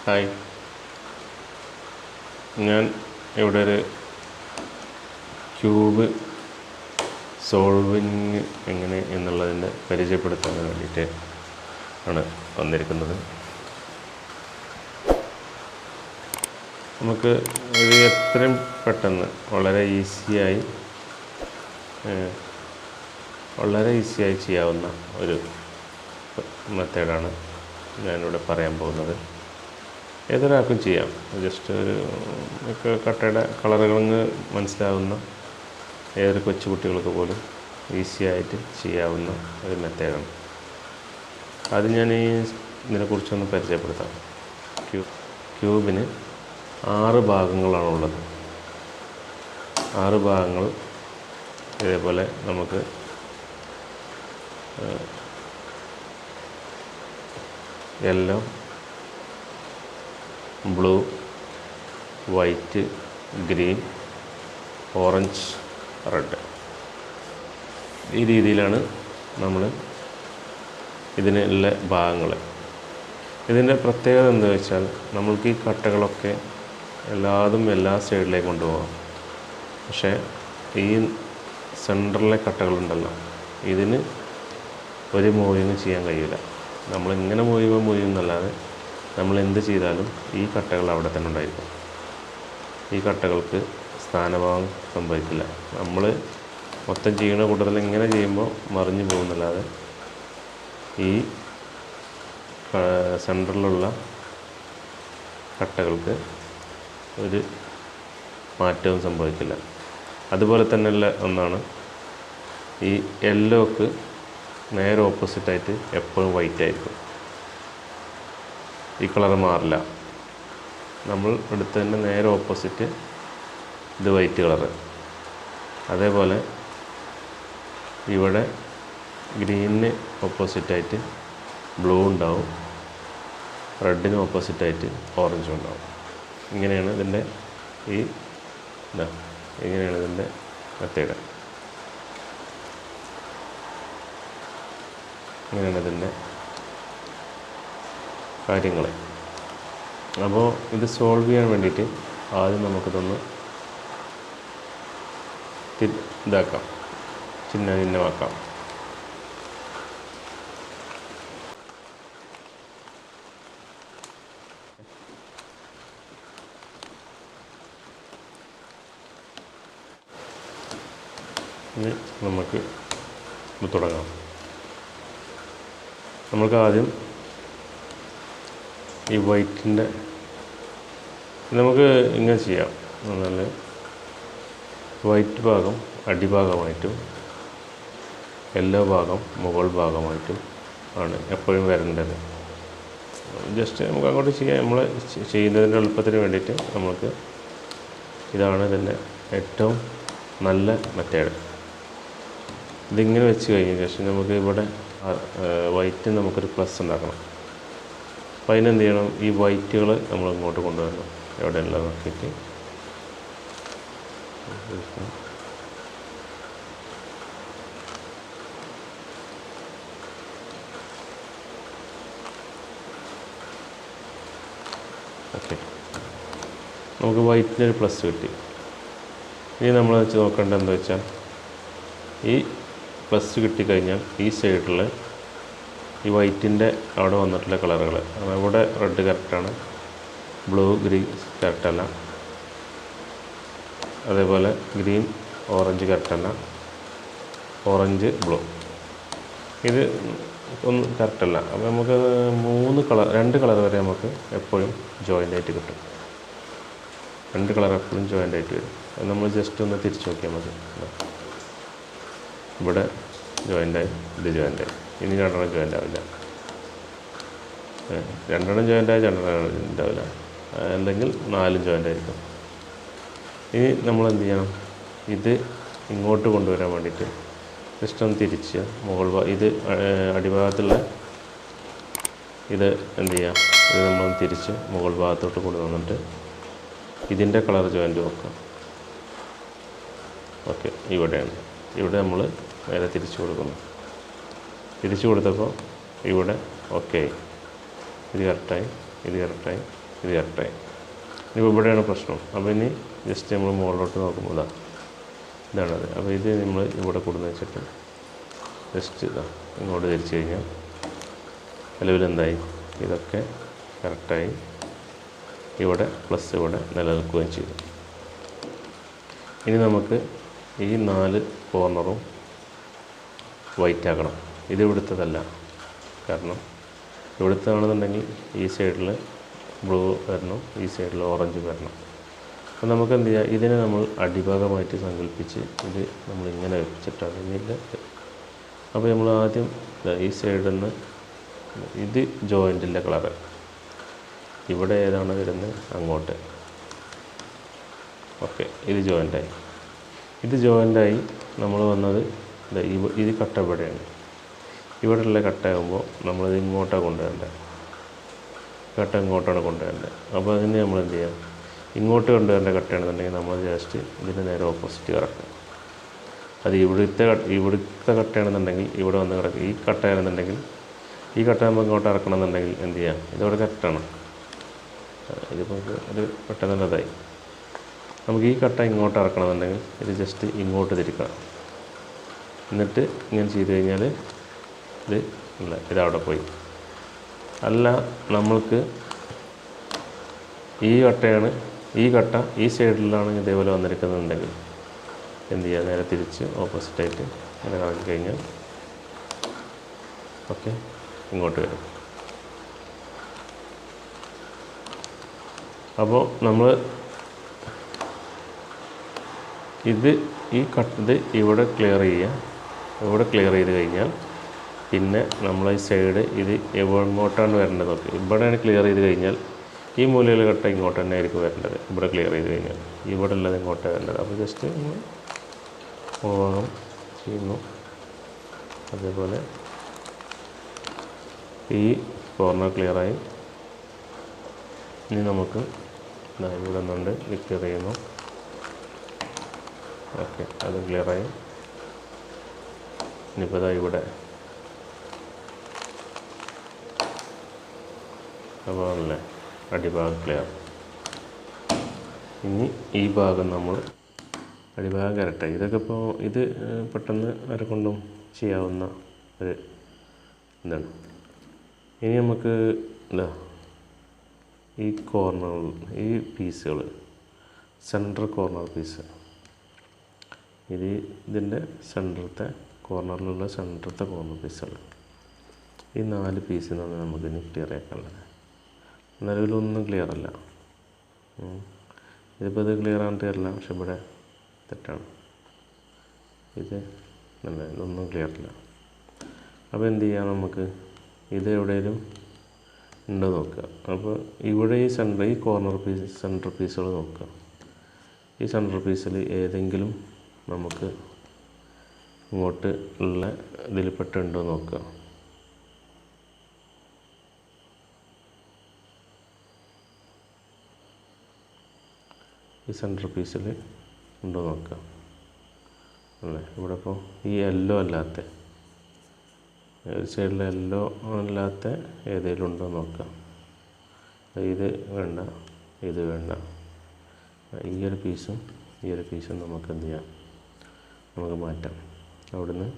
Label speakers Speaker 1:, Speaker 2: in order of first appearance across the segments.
Speaker 1: Hi, ഞാൻ ഇവിടെ ഒരു ക്യൂബ് സോൾവിങ് എങ്ങനെ എന്നുള്ളതിൻ്റെ പരിചയപ്പെടുത്താൻ വേണ്ടിയിട്ട് ആണ് വന്നിരിക്കുന്നത്. നമുക്ക് ഇത് എത്രയും പെട്ടെന്ന് വളരെ ഈസിയായി ചെയ്യാവുന്ന ഒരു മെത്തേഡാണ് ഞാനിവിടെ പറയാൻ പോകുന്നത്. ഏതൊരാൾക്കും ചെയ്യാം. ജസ്റ്റ് ഒരു കട്ടയുടെ കളറുകളങ്ങ് മനസ്സിലാവുന്ന ഏതൊരു കൊച്ചുകുട്ടികൾക്ക് പോലും ഈസിയായിട്ട് ചെയ്യാവുന്ന ഒരു മെത്തേഡാണ്. അത് ഞാൻ ഇതിനെക്കുറിച്ചൊന്ന് പരിചയപ്പെടുത്താം. ക്യൂബിന് 6 ഭാഗങ്ങളാണുള്ളത്. 6 ഭാഗങ്ങൾ ഇതേപോലെ നമുക്ക് yellow, blue, white, green, orange, red, ഈ രീതിയിലാണ് നമ്മൾ ഇതിനുള്ള ഭാഗങ്ങൾ. ഇതിൻ്റെ പ്രത്യേകത എന്താ വെച്ചാൽ, നമ്മൾക്ക് ഈ കട്ടകളൊക്കെ എല്ലാതും എല്ലാ സൈഡിലേക്ക് കൊണ്ടുപോകാം. പക്ഷേ ഈ സെൻറ്ററിലെ കട്ടകളുണ്ടല്ലോ, ഇതിന് ഒരു മൂവിങ് ചെയ്യാൻ കഴിയില്ല. നമ്മളിങ്ങനെ മൂവ് എന്നല്ലാതെ നമ്മൾ എന്ത് ചെയ്താലും ഈ കട്ടകൾ അവിടെ തന്നെ ഉണ്ടായിരിക്കും. ഈ കട്ടകൾക്ക് സ്ഥാനഭാവം സംഭവിക്കില്ല. നമ്മൾ മൊത്തം ചെയ്യുന്ന കൂട്ടത്തിൽ ഇങ്ങനെ ചെയ്യുമ്പോൾ മറിഞ്ഞു പോകുന്നല്ലാതെ ഈ സെൻറ്ററിലുള്ള കട്ടകൾക്ക് ഒരു മാറ്റവും സംഭവിക്കില്ല. അതുപോലെ തന്നെയുള്ള ഒന്നാണ് ഈ യെല്ലോക്ക് നേരെ ഓപ്പോസിറ്റായിട്ട് എപ്പോഴും വൈറ്റ് ആയിരിക്കും. ഈ കളർ മാറില്ല. നമ്മൾ എടുത്തതിൻ്റെ നേരെ ഓപ്പോസിറ്റ് ഇത് വൈറ്റ് കളറ്. അതേപോലെ ഇവിടെ ഗ്രീനിന് ഓപ്പോസിറ്റായിട്ട് ബ്ലൂ ഉണ്ടാവും, റെഡിന് ഓപ്പോസിറ്റായിട്ട് ഓറഞ്ചും ഉണ്ടാവും. ഇങ്ങനെയാണ് ഇതിൻ്റെ ഇങ്ങനെയാണ് ഇതിൻ്റെ മെത്തേഡ്. ഇങ്ങനെയാണ് ഇതിൻ്റെ കാര്യങ്ങൾ. അപ്പോൾ ഇത് സോൾവ് ചെയ്യാൻ വേണ്ടിയിട്ട് ആദ്യം നമുക്കിതൊന്ന് ഇതാക്കാം, ചിഹ്നമാക്കാം. ഇനി നമുക്ക് തുടങ്ങാം. നമുക്ക് ആദ്യം ഈ വൈറ്റിൻ്റെ നമുക്ക് ഇങ്ങനെ ചെയ്യാം. എന്നാൽ വൈറ്റ് ഭാഗം അടിഭാഗമായിട്ടും യെല്ലോ ഭാഗം മുകൾ ഭാഗമായിട്ടും ആണ് എപ്പോഴും വരേണ്ടത്. ജസ്റ്റ് നമുക്ക് അങ്ങോട്ട് ചെയ്യാം. നമ്മൾ ചെയ്യുന്നതിൻ്റെ എളുപ്പത്തിന് വേണ്ടിയിട്ട് നമുക്ക് ഇതാണ് ഇതിൻ്റെ ഏറ്റവും നല്ല മെത്തേഡ്. ഇതിങ്ങനെ വെച്ച് കഴിഞ്ഞ ശേഷം നമുക്ക് ഇവിടെ വൈറ്റ് നമുക്കൊരു പ്ലസ് ഉണ്ടാക്കണം. അപ്പോൾ അതിനെന്ത് ചെയ്യണം, ഈ വൈറ്റുകൾ നമ്മൾ ഇങ്ങോട്ട് കൊണ്ടുവരണം. എവിടെയുള്ള നോക്കിയിട്ട് ഓക്കെ, നമുക്ക് വൈറ്റിനൊരു പ്ലസ് കിട്ടി. ഇനി നമ്മൾ വെച്ച് നോക്കേണ്ടത് എന്താ വെച്ചാൽ, ഈ പ്ലസ് കിട്ടിക്കഴിഞ്ഞാൽ ഈ സൈഡിൽ ഈ വൈറ്റിൻ്റെ അവിടെ വന്നിട്ടുള്ള കളറുകൾ, ഇവിടെ റെഡ് കറക്റ്റാണ്, ബ്ലൂ ഗ്രീൻ കറക്റ്റല്ല, അതേപോലെ ഗ്രീൻ ഓറഞ്ച് കറക്റ്റല്ല, ഓറഞ്ച് ബ്ലൂ ഇത് ഒന്നും കറക്റ്റല്ല. അപ്പോൾ നമുക്ക് 2 കളർ വരെ നമുക്ക് എപ്പോഴും ജോയിൻ്റ് ആയിട്ട് കിട്ടും. 2 കളർ എപ്പോഴും ജോയിൻ്റ് ആയിട്ട് വരും. അത് നമ്മൾ ജസ്റ്റ് ഒന്ന് തിരിച്ച് നോക്കിയാൽ മതി. ഇവിടെ ജോയിൻ്റായി, ഇത് ജോയിൻ്റായി. ഇനി 2 ജോയിൻ്റ് ആവില്ല. 2 ജോയിൻ്റായി 2 ജോയിൻ്റ് ആവില്ല, അല്ലെങ്കിൽ 4 ജോയിൻ്റ് ആയിരിക്കും. ഇനി നമ്മൾ എന്ത് ചെയ്യണം, ഇത് ഇങ്ങോട്ട് കൊണ്ടുവരാൻ വേണ്ടിയിട്ട് ജസ്റ്റ് ഒന്ന് തിരിച്ച് ഇത് അടിഭാഗത്തുള്ള ഇത് എന്ത് ചെയ്യാം, ഇത് നമ്മളൊന്ന് തിരിച്ച് മുകൾ ഭാഗത്തോട്ട് കൊണ്ടുവന്നിട്ട് ഇതിൻ്റെ കളർ ജോയിൻ്റ് നോക്കാം. ഓക്കെ, ഇവിടെ നമ്മൾ നേരെ തിരിച്ചു കൊടുക്കുന്നു. തിരിച്ചു കൊടുത്തപ്പോൾ ഇവിടെ ഓക്കെ, ഇത് കറക്റ്റായി, ഇത് കറക്റ്റായി. ഇത് കറക്റ്റായി. ഇനിയിപ്പോൾ ഇവിടെയാണ് പ്രശ്നം. അപ്പോൾ ഇനി ജസ്റ്റ് നമ്മൾ മുകളിലോട്ട് നോക്കുമ്പോൾ ഇതാണത്. അപ്പോൾ ഇത് നമ്മൾ ഇവിടെ കൊടുന്ന് വെച്ചിട്ട് ജസ്റ്റ് ഇങ്ങോട്ട് തിരിച്ച് കഴിഞ്ഞാൽ നിലവിൽ എന്തായി, ഇതൊക്കെ കറക്റ്റായി. ഇവിടെ പ്ലസ് ഇവിടെ നിലനിൽക്കുകയും ചെയ്തു. ഇനി നമുക്ക് ഈ 4 കോർണറും വൈറ്റ് ആക്കണം. ഇത് ഇവിടുത്തതല്ല, കാരണം ഇവിടുത്താണെന്നുണ്ടെങ്കിൽ ഈ സൈഡിൽ ബ്ലൂ വരണം, ഈ സൈഡിൽ ഓറഞ്ച് വരണം. അപ്പോൾ നമുക്ക് എന്ത് ചെയ്യാം, ഇതിനെ നമ്മൾ അടിഭാഗമായിട്ട് സങ്കല്പിച്ച് ഇത് നമ്മളിങ്ങനെ വെച്ചിട്ടാണ് ഇതിൻ്റെ. അപ്പോൾ നമ്മൾ ആദ്യം ഈ സൈഡിൽ നിന്ന് ഇത് ജോയിൻറ്റിൻ്റെ കളറ്, ഇവിടെ ഏതാണ് വരുന്നത് അങ്ങോട്ട്. ഓക്കെ, ഇത് ജോയിൻ്റായി. ഇത് ജോയിൻ്റായി നമ്മൾ വന്നത് ഇത് കട്ട ഇവിടെയാണ്. ഇവിടെയുള്ള കട്ടയാകുമ്പോൾ നമ്മളിത് ഇങ്ങോട്ടാണ് കൊണ്ടുവരേണ്ടത്. കട്ട ഇങ്ങോട്ടാണ് കൊണ്ടുവരേണ്ടത്. അപ്പോൾ അതിന് നമ്മൾ എന്ത് ചെയ്യാം, ഇങ്ങോട്ട് കൊണ്ടുവരേണ്ട കട്ടയാണെന്നുണ്ടെങ്കിൽ നമ്മൾ ജസ്റ്റ് ഇതിന് നേരെ ഓപ്പോസിറ്റ് കിടക്കുക. അത് ഇവിടുത്തെ കട്ടയാണെന്നുണ്ടെങ്കിൽ ഇവിടെ വന്ന് കിടക്കുക. ഈ കട്ടയാണെന്നുണ്ടെങ്കിൽ ഈ കട്ട നമ്മൾ ഇങ്ങോട്ട് ഇറക്കണമെന്നുണ്ടെങ്കിൽ എന്ത് ചെയ്യാം, ഇതവിടെ കറക്റ്റാണ്. ഇതിപ്പോൾ ഒരു പെട്ടെന്നുള്ളതായി. നമുക്ക് ഈ കട്ട ഇങ്ങോട്ട് ഇറക്കണമെന്നുണ്ടെങ്കിൽ ഇത് ജസ്റ്റ് ഇങ്ങോട്ട് തിരിക്കണം. എന്നിട്ട് ഇങ്ങനെ ചെയ്ത് കഴിഞ്ഞാൽ ഇതവിടെ പോയി. അല്ല, നമ്മൾക്ക് ഈ കട്ട ഈ സൈഡിലാണ് ഇതേപോലെ വന്നിരിക്കുന്നുണ്ടെങ്കിൽ എന്ത് ചെയ്യുക, നേരെ തിരിച്ച് ഓപ്പോസിറ്റായിട്ട് ഇങ്ങനെ കറക്കി കഴിഞ്ഞാൽ ഓക്കെ ഇങ്ങോട്ട് വരും. അപ്പോൾ നമ്മൾ ഇത് ഇവിടെ ക്ലിയർ ചെയ്യുക. ഇവിടെ ക്ലിയർ ചെയ്ത് കഴിഞ്ഞാൽ പിന്നെ നമ്മൾ ഈ സൈഡ് ഇത് എങ്ങോട്ടാണ് വരേണ്ടത് നോക്കി. ഇവിടെയാണ് ക്ലിയർ ചെയ്ത് കഴിഞ്ഞാൽ ഈ മൂലയിൽ കട്ട ഇങ്ങോട്ട് തന്നെ ആയിരിക്കും വരേണ്ടത്. ഇവിടെ ക്ലിയർ ചെയ്ത് കഴിഞ്ഞാൽ ഇവിടെ ഉള്ളത് ഇങ്ങോട്ടാണ് വരേണ്ടത്. അപ്പോൾ ജസ്റ്റ് ഭാഗം ചെയ്യുന്നു. അതേപോലെ ഈ കോർണർ ക്ലിയറായി. ഇനി നമുക്ക് ഇവിടെ നിന്നുണ്ട് ഇത് ക്ലിയർ ചെയ്യുന്നു. ഓക്കെ, അത് ക്ലിയറായി. ഇനിയിപ്പോൾ ഇവിടെ അപ്പോൾ അല്ലേ അടിഭാഗം ക്ലിയർ. ഇനി ഈ ഭാഗം നമ്മൾ അടിഭാഗം കറക്റ്റായി. ഇതൊക്കെ ഇപ്പോൾ ഇത് പെട്ടെന്ന് ആരെക്കൊണ്ടും ചെയ്യാവുന്ന ഒരു ഇതാണ്. ഇനി നമുക്ക് ഈ കോർണർ, ഈ പീസുകൾ, സെൻറ്റർ കോർണർ പീസ്, ഇതിൻ്റെ സെൻറ്ററത്തെ കോർണറിലുള്ള സെൻറ്ററത്തെ കോർണർ പീസുകൾ, ഈ 4 പീസിൽ നിന്നാണ് നമുക്കിനി ക്ലിയർ ആക്കാനുള്ളത്. നിലവിലൊന്നും ക്ലിയർ അല്ല. ഇതിപ്പോൾ ഇത് ക്ലിയർ ആണെന്ന് തരില്ല, പക്ഷെ ഇവിടെ തെറ്റാണ്. ഇതൊന്നും ക്ലിയർ അല്ല. അപ്പോൾ എന്ത് ചെയ്യാം, നമുക്ക് ഇത് എവിടെയെങ്കിലും ഉണ്ടോ നോക്കുക. അപ്പോൾ ഇവിടെ ഈ കോർണർ പീസ് സെൻറ്റർ പീസുകൾ നോക്കുക. ഈ സെൻറ്റർ പീസിൽ ഏതെങ്കിലും നമുക്ക് ഇങ്ങോട്ട് ഉള്ള ഇതിൽപ്പെട്ടുണ്ടോ നോക്കുക. ഈ സെൻറ്റർ പീസിൽ ഉണ്ടോ നോക്കുക അല്ലേ. ഇവിടെ ഇപ്പോൾ ഈ യെല്ലോ അല്ലാത്ത ഒരു സൈഡിൽ യെല്ലോ അല്ലാത്ത ഏതെങ്കിലും ഉണ്ടോ നോക്കുക. ഇത് വേണ്ട, ഇത് വേണ്ട. ഈ ഒരു പീസും നമുക്ക് എന്ത് ചെയ്യാം, നമുക്ക് മാറ്റാം. അവിടുന്ന്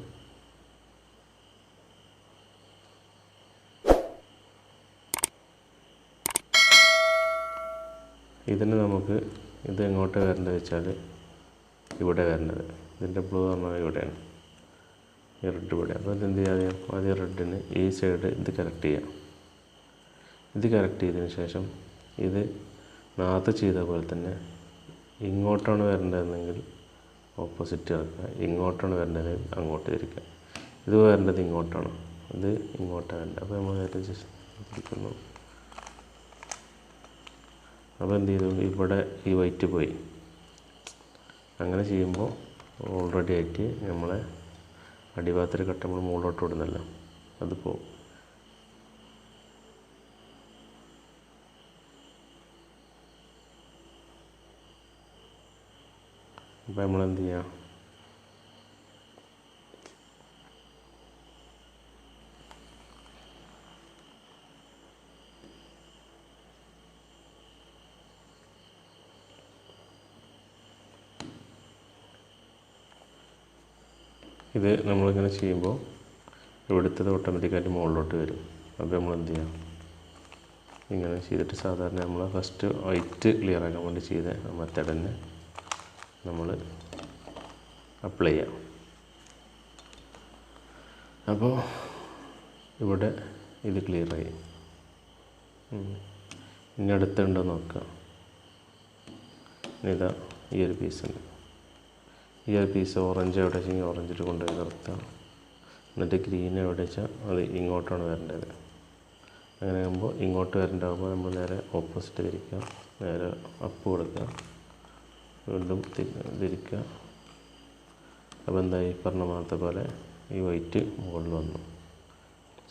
Speaker 1: ഇതിന് നമുക്ക് ഇത് എങ്ങോട്ട് വരേണ്ടത് വെച്ചാൽ ഇവിടെ വരേണ്ടത്. ഇതിൻ്റെ ബ്ലൂ പറഞ്ഞാൽ ഇവിടെയാണ്, ഈ റെഡ് ഇവിടെ. അപ്പോൾ ഇതെന്ത് ചെയ്യാം, ആദ്യം റെഡിന് ഈ സൈഡ് ഇത് കറക്റ്റ് ചെയ്യാം. ഇത് കറക്റ്റ് ചെയ്തതിന് ശേഷം ഇത് നേരത്തെ ചെയ്ത പോലെ തന്നെ ഇങ്ങോട്ടാണ് വരേണ്ടതെങ്കിൽ ഓപ്പോസിറ്റ് ഇറക്കുക, ഇങ്ങോട്ടാണ് വരേണ്ടത് അങ്ങോട്ട് തിരിക്കുക. ഇത് വരേണ്ടത് ഇങ്ങോട്ടാണ്, ഇത് ഇങ്ങോട്ടാണ് വരേണ്ടത്. അപ്പോൾ നമ്മൾ നേരത്തെ ജസ്റ്റ് തിരിക്കുന്നു. അപ്പോൾ എന്ത് ചെയ്തു, ഇവിടെ ഈ വൈറ്റ് പോയി. അങ്ങനെ ചെയ്യുമ്പോൾ ഓൾറെഡി ആയിട്ട് നമ്മളെ അടിഭാഗത്തിൽ കട്ട നമ്മൾ മുകളിലോട്ട് വിടുന്നല്ല, അത് പോകും. അപ്പോൾ നമ്മളെന്ത് ചെയ്യുക, ഇത് നമ്മളിങ്ങനെ ചെയ്യുമ്പോൾ ഇവിടുത്തത് ഓട്ടോമാറ്റിക്കായിട്ട് മുകളിലോട്ട് വരും. അപ്പോൾ നമ്മൾ എന്ത് ചെയ്യാം, ഇങ്ങനെ ചെയ്തിട്ട് സാധാരണ നമ്മൾ ഫസ്റ്റ് വൈറ്റ് ക്ലിയർ ആക്കാൻ വേണ്ടി ചെയ്ത മെത്തേഡ് തന്നെ നമ്മൾ അപ്ലൈ ചെയ്യാം. അപ്പോൾ ഇവിടെ ഇത് ക്ലിയറായി. ഇനി അടുത്തുണ്ടോ നോക്കാം. ഇതാ ഈ ഒരു പീസുണ്ട്. ഈ ഒരു പീസ് ഓറഞ്ച് എവിടെ വെച്ചെങ്കിൽ ഓറഞ്ചിൽ കൊണ്ടുപോയി നിർത്താം. എന്നിട്ട് ഗ്രീൻ എവിടെ വെച്ചാൽ അത് ഇങ്ങോട്ടാണ് വരേണ്ടത്. അങ്ങനെ ആകുമ്പോൾ ഇങ്ങോട്ട് വരേണ്ടാകുമ്പോൾ നമ്മൾ നേരെ ഓപ്പോസിറ്റ് തിരിക്കുക, നേരെ അപ്പ് കൊടുക്കുക, വീണ്ടും തിരിക്കുക. അപ്പോൾ എന്തായി, പറഞ്ഞ മാറ്റത്തെ പോലെ ഈ വൈറ്റ് മുകളിൽ വന്നു.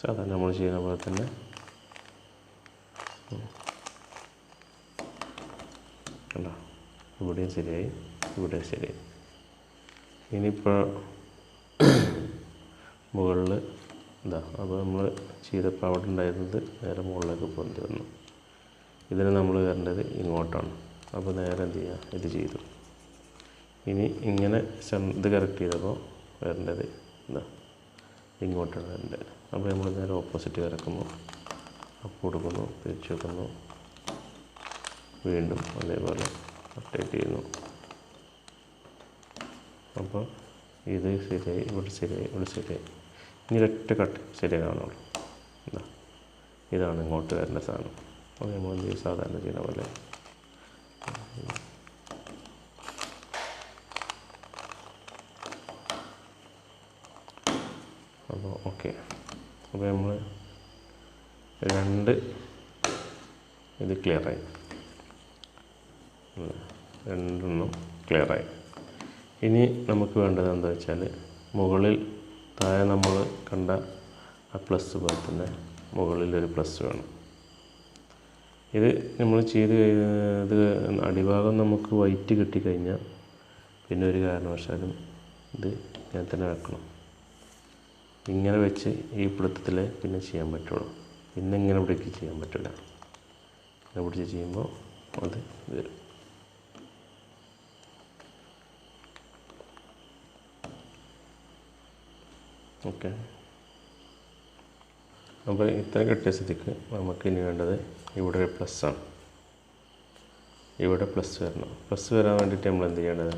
Speaker 1: സാധാരണ നമ്മൾ ചെയ്യുന്ന പോലെ തന്നെ കണ്ടോ, ഇവിടെയും ശരിയായി, ഇവിടെയും ശരിയായി. ഇനിയിപ്പോൾ മുകളിൽ ഇതാ, അപ്പോൾ നമ്മൾ ചെയ്തപ്പോൾ അവിടെ ഉണ്ടായിരുന്നത് നേരെ മുകളിലേക്ക് പൊന്തി വന്നു. ഇതിന് നമ്മൾ വരേണ്ടത് ഇങ്ങോട്ടാണ്. അപ്പോൾ നേരെ എന്ത് ചെയ്യുക, ഇത് ചെയ്തു. ഇനി ഇങ്ങനെ ഇത് കറക്റ്റ് ചെയ്തപ്പോൾ വരേണ്ടത് എന്താ, ഇങ്ങോട്ടാണ് വരേണ്ടത്. അപ്പോൾ നമ്മൾ നേരെ ഓപ്പോസിറ്റ് വരക്കുന്നു, അപ്പ് കൊടുക്കുന്നു, തിരിച്ചു വെക്കുന്നു, വീണ്ടും അതേപോലെ അപ്ഡേറ്റ് ചെയ്യുന്നു. അപ്പോൾ ഇത് ശരിയായി, ഇവിടെ ശരിയായി, ഇവിടെ ശരിയായി. ഇനി ഒരൊറ്റ കട്ട് ശരിയാകാനുള്ളൂ. എന്താ, ഇതാണ് ഇങ്ങോട്ട് വരേണ്ട സാധനം. അപ്പോൾ നമ്മൾ എന്ത് ചെയ്യും, സാധാരണ ചെയ്യുന്ന പോലെ അപ്പോൾ ഓക്കെ. അപ്പോൾ നമ്മൾ രണ്ട് ഇത് ക്ലിയറായി, രണ്ടെണ്ണം ക്ലിയറായി. ഇനി നമുക്ക് വേണ്ടത് എന്താ വെച്ചാൽ, മുകളിൽ താഴെ നമ്മൾ കണ്ട ആ പ്ലസ് പോലെ തന്നെ മുകളിലൊരു പ്ലസ് വേണം. ഇത് നമ്മൾ ചെയ്ത് ഇത് അടിഭാഗം നമുക്ക് വൈറ്റ് കിട്ടിക്കഴിഞ്ഞാൽ പിന്നെ ഒരു കാരണവശാലും ഇത് ഇങ്ങനെ തന്നെ വെക്കണം. ഇങ്ങനെ വെച്ച് ഈ പിടുത്തത്തിൽ പിന്നെ ചെയ്യാൻ പറ്റുള്ളൂ. പിന്നെ ഇങ്ങനെ പിടിക്ക് ചെയ്യാൻ പറ്റില്ല. ഇങ്ങനെ പിടിച്ച് ചെയ്യുമ്പോൾ അത് വരും. ഓക്കെ. അപ്പോൾ ഇത്ര കിട്ടിയ സ്ഥിതിക്ക് നമുക്ക് ഇനി വേണ്ടത് ഇവിടെ ഒരു പ്ലസ്സാണ്. ഇവിടെ പ്ലസ് വരണം. പ്ലസ് വരാൻ വേണ്ടിയിട്ട് നമ്മൾ എന്ത് ചെയ്യേണ്ടത്,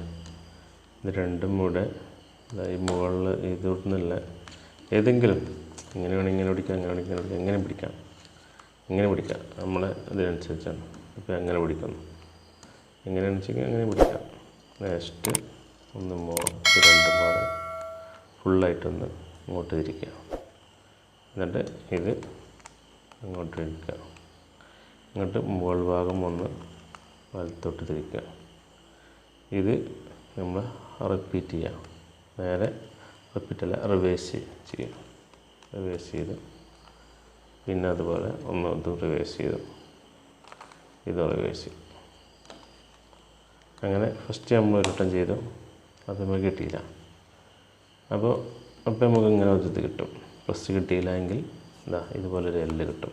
Speaker 1: ഇത് രണ്ടും കൂടെ ഈ മുകളിൽ ഇതൊന്നുമില്ല, ഏതെങ്കിലും ഇങ്ങനെ വേണമെങ്കിൽ ഇങ്ങനെ പിടിക്കാം, അങ്ങനെ വേണമെങ്കിൽ ഇങ്ങനെ പിടിക്കാം, എങ്ങനെ പിടിക്കാം, ഇങ്ങനെ പിടിക്കാം, നമ്മളെ ഇതിനനുസരിച്ചാണ്. ഇപ്പോൾ എങ്ങനെ പിടിക്കുന്നു, എങ്ങനെയാണെന്ന് വെച്ചെങ്കിൽ അങ്ങനെ പിടിക്കാം. നെക്സ്റ്റ് ഒന്ന് രണ്ടും പാടെ ഫുള്ളായിട്ടൊന്ന് ഇങ്ങോട്ട് തിരിക്കുക. എന്നിട്ട് ഇത് അങ്ങോട്ട് തിരിക്കുക. എന്നിട്ട് മുകൾ ഭാഗം ഒന്ന് വലത്തോട്ട് തിരിക്കുക. ഇത് നമ്മൾ റിപ്പീറ്റ് ചെയ്യുക. നേരെ റിപ്പീറ്റല്ല, റിവേഴ്സ് ചെയ്യുക. റിവേഴ്സ് ചെയ്ത് പിന്നെ അതുപോലെ ഒന്ന് ഇതും റിവേഴ്സ് ചെയ്തു, ഇത് റിവേഴ്സ് ചെയ്തു. അങ്ങനെ ഫസ്റ്റ് നമ്മൾ ഒരു വട്ടം ചെയ്തു, അത് നമുക്ക് കിട്ടിയില്ല. അപ്പോൾ നമുക്ക് ഇങ്ങനെ ഒരു ഇത് കിട്ടും. പ്ലസ് കിട്ടിയില്ല എങ്കിൽ ഇതാ ഇതുപോലൊരു എല്ല് കിട്ടും.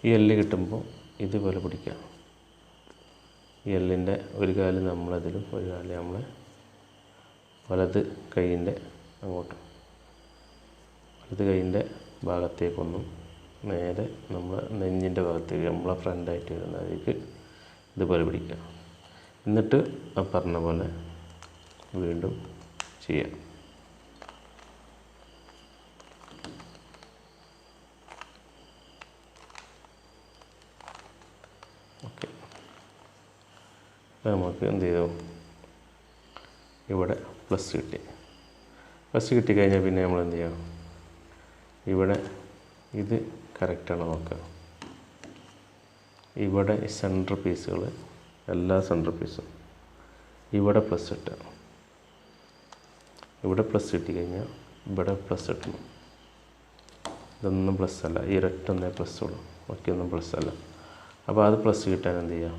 Speaker 1: ഈ എല്ല് കിട്ടുമ്പോൾ ഇതുപോലെ പിടിക്കുക. ഈ എല്ലിൻ്റെ ഒരു കാല് നമ്മളതിലും ഒരു കാല് നമ്മളെ വലത് കൈയിൻ്റെ അങ്ങോട്ടും വലത് കൈയിൻ്റെ ഭാഗത്തേക്കൊന്നും നേരെ നമ്മൾ നെഞ്ചിൻ്റെ ഭാഗത്തേക്ക് നമ്മളെ ഫ്രണ്ടായിട്ട് വരുന്നതിലേക്ക് ഇതുപോലെ പിടിക്കുക. എന്നിട്ട് ആ പറഞ്ഞ പോലെ വീണ്ടും ചെയ്യാം. ഓക്കെ. നമുക്ക് എന്ത് ചെയ്തു, ഇവിടെ പ്ലസ് കിട്ടി. പ്ലസ് കിട്ടിക്കഴിഞ്ഞാൽ പിന്നെ നമ്മൾ എന്ത് ചെയ്യാം, ഇവിടെ ഇത് കറക്റ്റാണ് നോക്കുക. ഇവിടെ സെൻറ്റർ പീസുകൾ എല്ലാ സെൻറ്റർ പീസും ഇവിടെ പ്ലസ് ഇട്ടുക. ഇവിടെ പ്ലസ് കിട്ടിക്കഴിഞ്ഞാൽ ഇവിടെ പ്ലസ് ഇട്ടണം. ഇതൊന്നും പ്ലസ് അല്ല, ഈ ഒരൊറ്റൊന്നേ പ്ലസ് ഉള്ളൂ, ബാക്കിയൊന്നും പ്ലസ് അല്ല. അപ്പോൾ അത് പ്ലസ് കിട്ടാൻ എന്ത് ചെയ്യാം,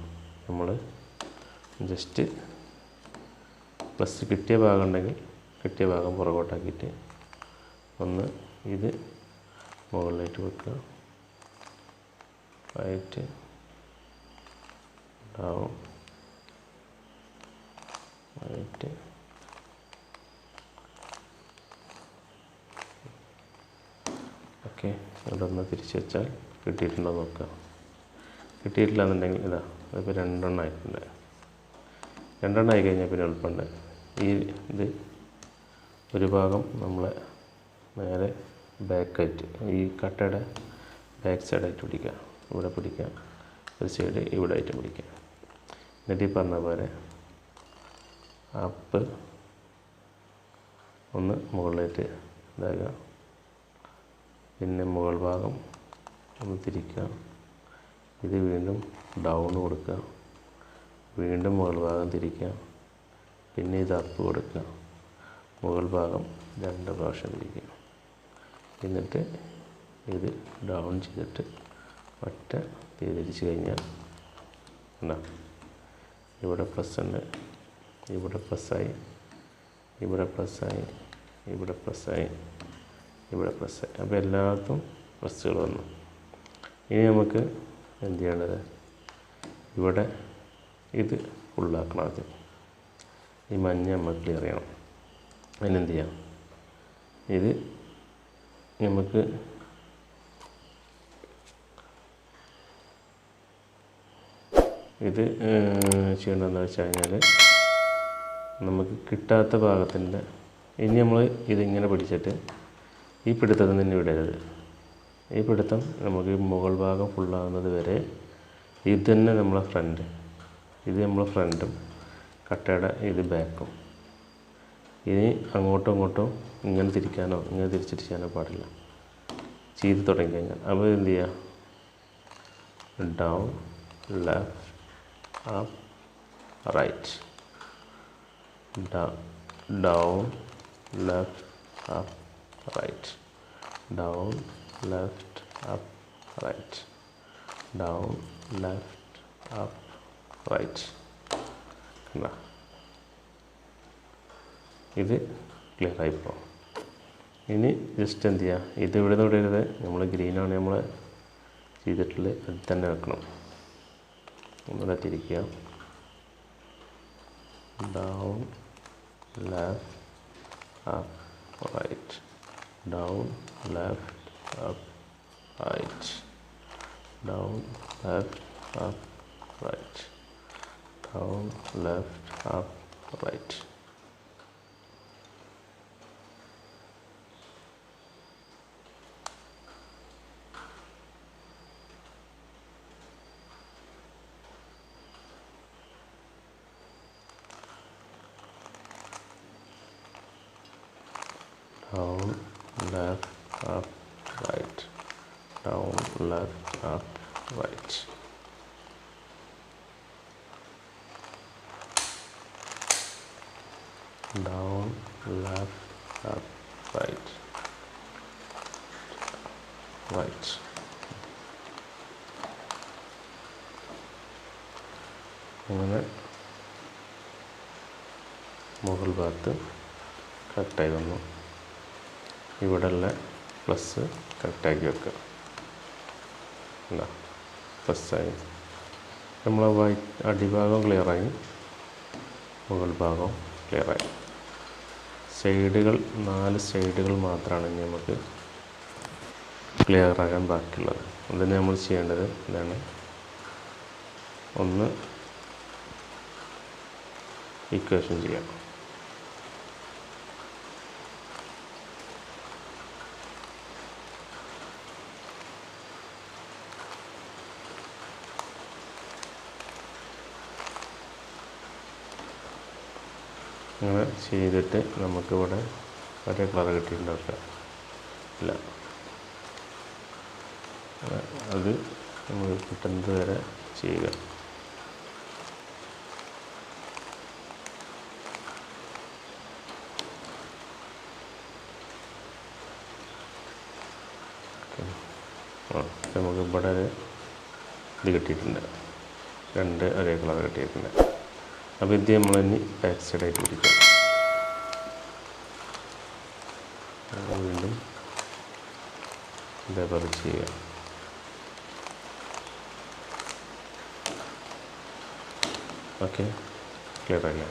Speaker 1: നമ്മൾ ജസ്റ്റ് പ്ലസ് കിട്ടിയ ഭാഗം ഉണ്ടെങ്കിൽ കിട്ടിയ ഭാഗം പുറകോട്ടാക്കിയിട്ട് ഒന്ന് ഇത് മുകളിലേക്ക് വെക്കുക. റൈറ്റ് ഡൗൺ റൈറ്റ് ഓക്കെ, ഇവിടെ ഒന്ന് തിരിച്ച് വെച്ചാൽ കിട്ടിയിട്ടുണ്ടോ നോക്കുക. കിട്ടിയിട്ടില്ല എന്നുണ്ടെങ്കിൽ ഇതാ അതിപ്പോൾ 2 എണ്ണം ആയിട്ടുണ്ട്. 2 എണ്ണം ആയി കഴിഞ്ഞാൽ പിന്നെ എളുപ്പമുണ്ട്. ഈ ഇത് ഒരു ഭാഗം നമ്മൾ നേരെ ബാക്കായിട്ട് ഈ കട്ടയുടെ ബാക്ക് സൈഡായിട്ട് പിടിക്കുക. ഇവിടെ പിടിക്കുക, ഒരു സൈഡ് ഇവിടെ ആയിട്ട് പിടിക്കുക. എന്നിട്ട് ഈ പറഞ്ഞ പോലെ അപ്പ് ഒന്ന് മുകളിലേക്ക് ഇതാക്കുക. പിന്നെ മുകൾ ഭാഗം ഒന്ന് തിരിക്കുക. ഇത് വീണ്ടും ഡൗൺ കൊടുക്കുക. വീണ്ടും മുകൾ ഭാഗം തിരിക്കുക. പിന്നെ ഇത് അപ്പ് കൊടുക്കുക. മുകൾ ഭാഗം 2 പ്രാവശ്യം തിരിക്കുക. എന്നിട്ട് ഇത് ഡൗൺ ചെയ്തിട്ട് ഒറ്റ തിരിച്ച് കഴിഞ്ഞാൽ എന്താ ഇവിടെ പ്ലസ് ഉണ്ട്, ഇവിടെ പ്ലസ്സായി, ഇവിടെ പ്ലസ്സായി, ഇവിടെ പ്ലസ്സായി, ഇവിടെ പ്ലസ്സായി. അപ്പോൾ എല്ലായിടത്തും പ്ലസ്സുകൾ വന്നു. ഇനി നമുക്ക് എന്ത് ചെയ്യേണ്ടത്, ഇവിടെ ഇത് ഫുള്ളാക്കണം. ആദ്യം ഈ മഞ്ഞ നമ്മൾ ക്ലിയർ ചെയ്യണം. അതിനെന്ത് ചെയ്യാം, ഇത് നമുക്ക് ഇത് ചെയ്യേണ്ടതെന്ന് വെച്ച് കഴിഞ്ഞാൽ നമുക്ക് കിട്ടാത്ത ഭാഗത്തിൻ്റെ ഇനി നമ്മൾ ഇതിങ്ങനെ പിടിച്ചിട്ട് ഈ പിടുത്തത്തിൽ നിന്ന് വിടരുത്. ഈ പിടുത്തം നമുക്ക് മുകൾ ഭാഗം ഫുള്ളാകുന്നത് വരെ ഇത് തന്നെ നമ്മളെ ഫ്രണ്ട്, ഇത് നമ്മളെ ഫ്രണ്ടും കട്ടയുടെ ഇത് ബാക്കും. ഇനി അങ്ങോട്ടും ഇങ്ങോട്ടും ഇങ്ങനെ തിരിക്കാനോ ഇങ്ങനെ തിരിച്ചിട്ട് ചെയ്യാനോ പാടില്ല. ചെയ്ത് തുടങ്ങിക്കഴിഞ്ഞാൽ അപ്പോൾ എന്ത് ചെയ്യുക, down left up right, down left up right, down left up right, down left up right. കണ്ടാ, ഇത് ക്ലിയർ ആയിപ്പോൾ. ഇനി ജസ്റ്റ് എന്ത് ചെയ്യുക, ഇത് ഇവിടെ നിന്ന് വിടരുത്. നമ്മൾ ഗ്രീനാണ് നമ്മൾ ചെയ്തിട്ടുള്ളത്, അത് തന്നെ വെക്കണം. ഒന്നുകൂടെ തിരിക്കുക, down left up right, down left up right, down left up right, down left up right. Down, left, up, right. Down, left, up, right. Down, left, up, right. Right. അങ്ങനെ മുകൾ ഭാഗത്ത് കറക്റ്റായി വന്നു. ഇവിടെയുള്ള പ്ലസ് കറക്റ്റാക്കി വെക്കുക. എന്താ പ്ലസ്സായി, നമ്മളെ അടിഭാഗം ക്ലിയറായി, മുകൾ ഭാഗം ക്ലിയറായി. സൈഡുകൾ 4 സൈഡുകൾ മാത്രമാണ് ഇനി നമുക്ക് ക്ലിയറാകാൻ ബാക്കിയുള്ളത്. അതിന് നമ്മൾ ചെയ്യേണ്ടത് ഇതാണ്, ഒന്ന് ഇക്വേഷൻ ചെയ്യാം. അങ്ങനെ ചെയ്തിട്ട് നമുക്കിവിടെ ഒരേ കളർ കിട്ടിയിട്ടുണ്ടാവില്ല, ഇല്ല, അത് നമുക്ക് കിട്ടുന്നത് വരെ ചെയ്യുക. നമുക്ക് ഇവിടെ ഇത് കിട്ടിയിട്ടുണ്ട്, 2 ഒരേ കളർ കിട്ടിയിട്ടുണ്ട്. അപ്പോൾ ഇത് നമ്മൾ ഇനി ബാക്ക് സൈഡായിട്ട് പിടിക്കാം. വീണ്ടും ഇതേപോലെ ചെയ്യുക. ഓക്കെ, ക്ലിയർ ആയില്ലേ?